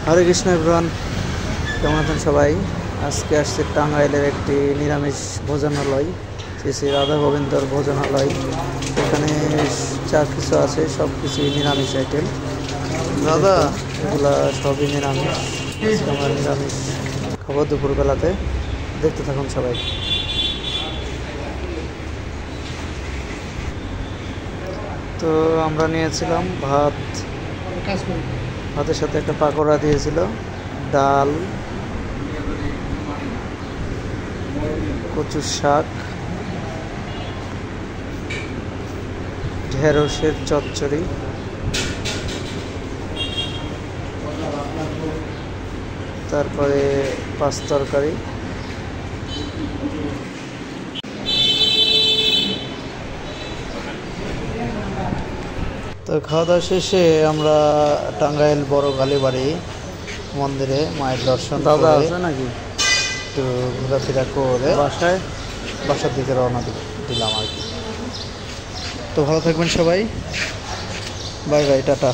হরে Krishna everyone, কেমন আছেন সবাই? আজকে আসছে টাঙ্গাইলের একটি নিরামিষ ভোজনালয়, শ্রী শ্রী রাধা গোবিন্দর ভোজনালয়। এখানে যা কিছু আছে সব কিছুই নিরামিষ আইটেম। দাদা, এগুলা সবই নিরামিষ। আমরা নিরামিষ খাবার দুপুরবেলাতে, দেখতে থাকুন সবাই। তো আমরা নিয়েছিলাম ভাতের সাথে একটা পাকোড়া দিয়েছিল, ডাল, কচুর শাক, ঢেঁড়সের চচ্চড়ি, তারপরে পাঁচ তরকারি। তো খাওয়া দাওয়া শেষে আমরা টাঙ্গাইল বড় কালীবাড়ি মন্দিরে মায়ের দর্শন করে নাকি একটু ঘোরাফেরা করে বাসার দিকে রওনা দিলাম আর কি। তো ভালো থাকবেন সবাই, বাই বাই, টাটা।